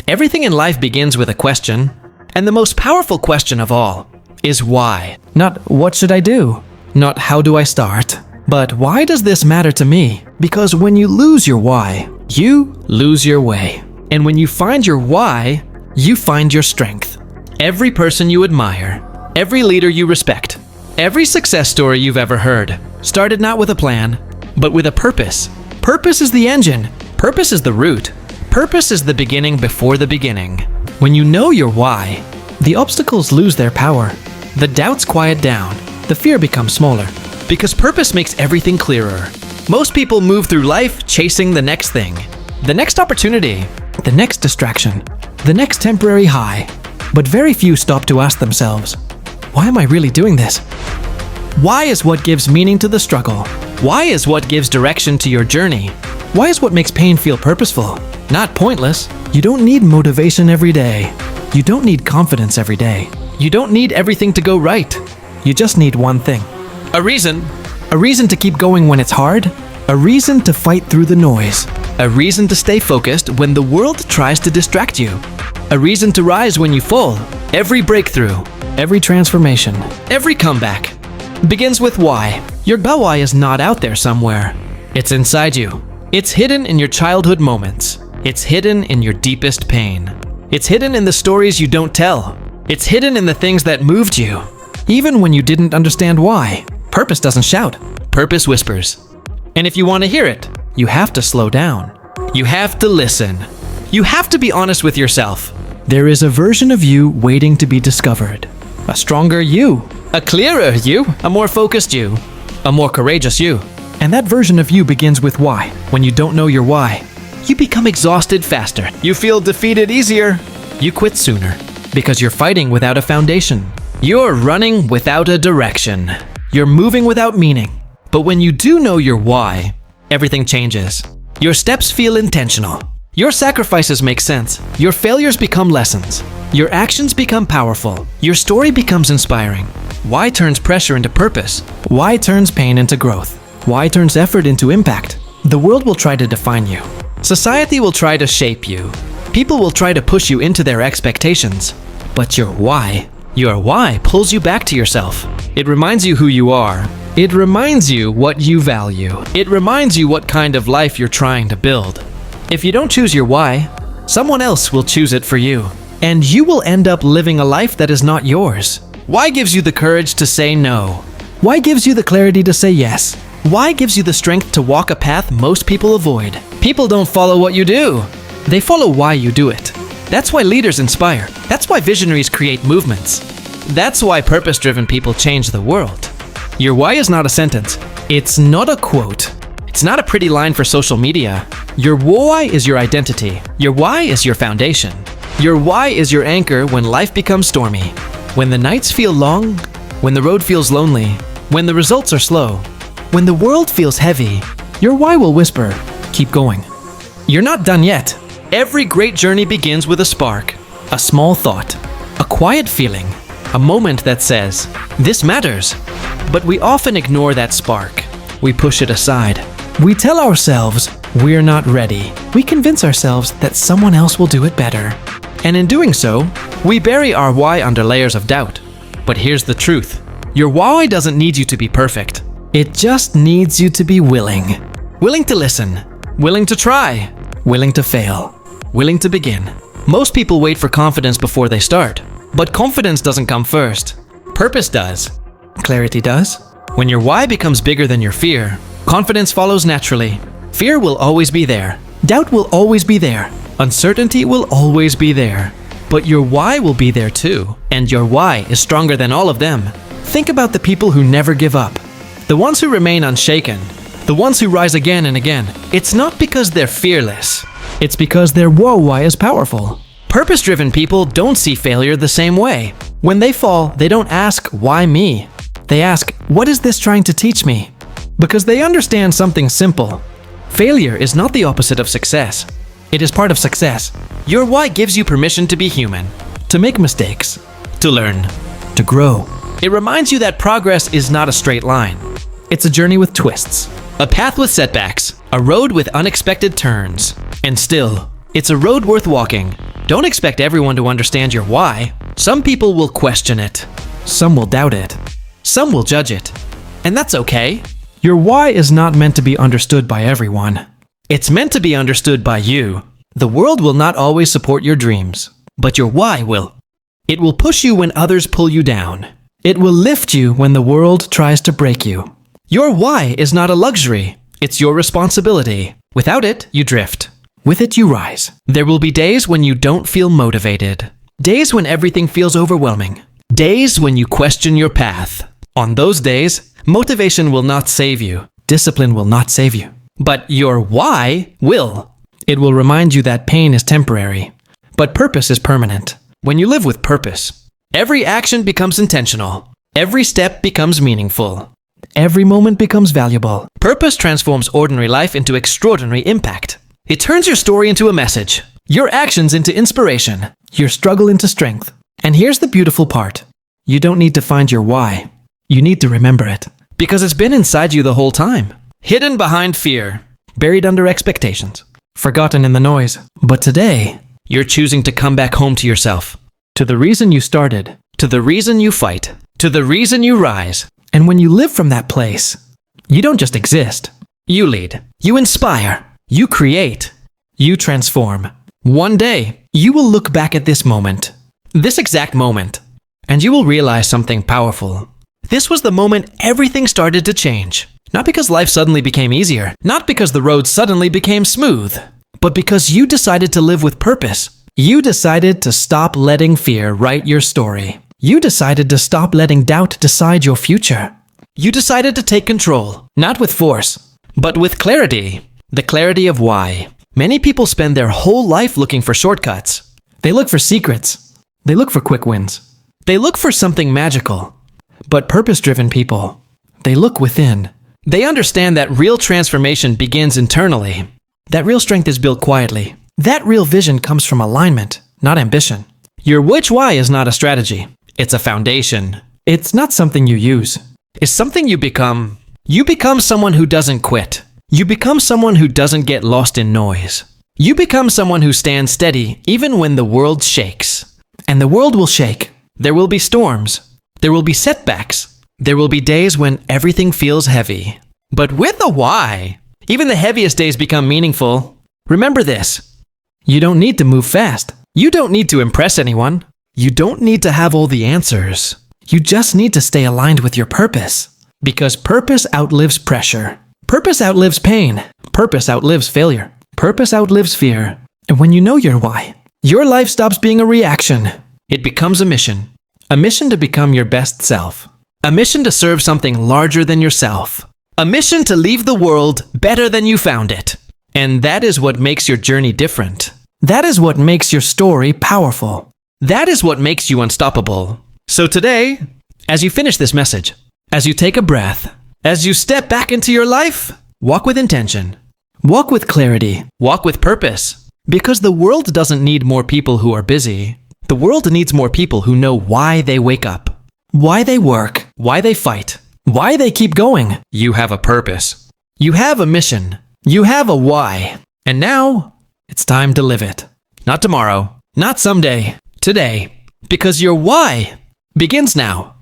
Everything in life begins with a question, and the most powerful question of all is why. Not what should I do? Not how do I start? But why does this matter to me? Because when you lose your why, you lose your way. And when you find your why, you find your strength. Every person you admire, every leader you respect, every success story you've ever heard started not with a plan, but with a purpose. Purpose is the engine. Purpose is the root. Purpose is the beginning before the beginning. When you know your why, the obstacles lose their power. The doubts quiet down. The fear becomes smaller. Because purpose makes everything clearer. Most people move through life chasing the next thing, the next opportunity, the next distraction, the next temporary high. But very few stop to ask themselves, why am I really doing this? Why is what gives meaning to the struggle? Why is what gives direction to your journey? Why is what makes pain feel purposeful, not pointless? You don't need motivation every day. You don't need confidence every day. You don't need everything to go right. You just need one thing. A reason. A reason to keep going when it's hard. A reason to fight through the noise. A reason to stay focused when the world tries to distract you. A reason to rise when you fall. Every breakthrough, every transformation, every comeback begins with why. Your why is not out there somewhere. It's inside you. It's hidden in your childhood moments. It's hidden in your deepest pain. It's hidden in the stories you don't tell. It's hidden in the things that moved you. Even when you didn't understand why. Purpose doesn't shout. Purpose whispers. And if you want to hear it, you have to slow down. You have to listen. You have to be honest with yourself. There is a version of you waiting to be discovered. A stronger you. A clearer you. A more focused you. A more courageous you. And that version of you begins with why. When you don't know your why, you become exhausted faster. You feel defeated easier. You quit sooner. Because you're fighting without a foundation. You're running without a direction. You're moving without meaning. But when you do know your why, everything changes. Your steps feel intentional. Your sacrifices make sense. Your failures become lessons. Your actions become powerful. Your story becomes inspiring. Why turns pressure into purpose? Why turns pain into growth? Why turns effort into impact? The world will try to define you. Society will try to shape you. People will try to push you into their expectations. But your why pulls you back to yourself. It reminds you who you are. It reminds you what you value. It reminds you what kind of life you're trying to build. If you don't choose your why, someone else will choose it for you. And you will end up living a life that is not yours. Why gives you the courage to say no? Why gives you the clarity to say yes? Why gives you the strength to walk a path most people avoid? People don't follow what you do. They follow why you do it. That's why leaders inspire. That's why visionaries create movements. That's why purpose-driven people change the world. Your why is not a sentence. It's not a quote. It's not a pretty line for social media. Your why is your identity. Your why is your foundation. Your why is your anchor when life becomes stormy. When the nights feel long, when the road feels lonely, when the results are slow, when the world feels heavy, your why will whisper, keep going. You're not done yet. Every great journey begins with a spark, a small thought, a quiet feeling, a moment that says, this matters. But we often ignore that spark. We push it aside. We tell ourselves we're not ready. We convince ourselves that someone else will do it better. And in doing so, we bury our why under layers of doubt. But here's the truth. Your why doesn't need you to be perfect. It just needs you to be willing. Willing to listen. Willing to try. Willing to fail. Willing to begin. Most people wait for confidence before they start. But confidence doesn't come first. Purpose does. Clarity does. When your why becomes bigger than your fear, confidence follows naturally. Fear will always be there. Doubt will always be there. Uncertainty will always be there. But your why will be there too. And your why is stronger than all of them. Think about the people who never give up. The ones who remain unshaken. The ones who rise again and again. It's not because they're fearless. It's because their why is powerful. Purpose-driven people don't see failure the same way. When they fall, they don't ask, why me? They ask, what is this trying to teach me? Because they understand something simple. Failure is not the opposite of success. It is part of success. Your why gives you permission to be human, to make mistakes, to learn, to grow. It reminds you that progress is not a straight line. It's a journey with twists, a path with setbacks, a road with unexpected turns. And still, it's a road worth walking. Don't expect everyone to understand your why. Some people will question it. Some will doubt it. Some will judge it. And that's okay. Your why is not meant to be understood by everyone. It's meant to be understood by you. The world will not always support your dreams, but your why will. It will push you when others pull you down. It will lift you when the world tries to break you. Your why is not a luxury. It's your responsibility. Without it, you drift. With it, you rise. There will be days when you don't feel motivated. Days when everything feels overwhelming. Days when you question your path. On those days, motivation will not save you. Discipline will not save you. But your why will. It will remind you that pain is temporary, but purpose is permanent. When you live with purpose, every action becomes intentional. Every step becomes meaningful. Every moment becomes valuable. Purpose transforms ordinary life into extraordinary impact. It turns your story into a message, your actions into inspiration, your struggle into strength. And here's the beautiful part. You don't need to find your why. You need to remember it. Because it's been inside you the whole time. Hidden behind fear. Buried under expectations. Forgotten in the noise. But today, you're choosing to come back home to yourself. To the reason you started. To the reason you fight. To the reason you rise. And when you live from that place, you don't just exist. You lead. You inspire. You create. You transform. One day, you will look back at this moment. This exact moment. And you will realize something powerful. This was the moment everything started to change. Not because life suddenly became easier. Not because the road suddenly became smooth. But because you decided to live with purpose. You decided to stop letting fear write your story. You decided to stop letting doubt decide your future. You decided to take control, not with force, but with clarity. The clarity of why. Many people spend their whole life looking for shortcuts. They look for secrets. They look for quick wins. They look for something magical. But purpose-driven people, they look within. They understand that real transformation begins internally. That real strength is built quietly. That real vision comes from alignment, not ambition. Your which why is not a strategy. It's a foundation. It's not something you use. It's something you become. You become someone who doesn't quit. You become someone who doesn't get lost in noise. You become someone who stands steady even when the world shakes. And the world will shake. There will be storms. There will be setbacks. There will be days when everything feels heavy. But with a why, even the heaviest days become meaningful. Remember this. You don't need to move fast. You don't need to impress anyone. You don't need to have all the answers. You just need to stay aligned with your purpose. Because purpose outlives pressure. Purpose outlives pain. Purpose outlives failure. Purpose outlives fear. And when you know your why, your life stops being a reaction. It becomes a mission. A mission to become your best self. A mission to serve something larger than yourself. A mission to leave the world better than you found it. And that is what makes your journey different. That is what makes your story powerful. That is what makes you unstoppable. So today, as you finish this message, as you take a breath, as you step back into your life, walk with intention. Walk with clarity. Walk with purpose. Because the world doesn't need more people who are busy. The world needs more people who know why they wake up, why they work, why they fight, why they keep going. You have a purpose. You have a mission. You have a why. And now, it's time to live it. Not tomorrow, not someday, today. Because your why begins now.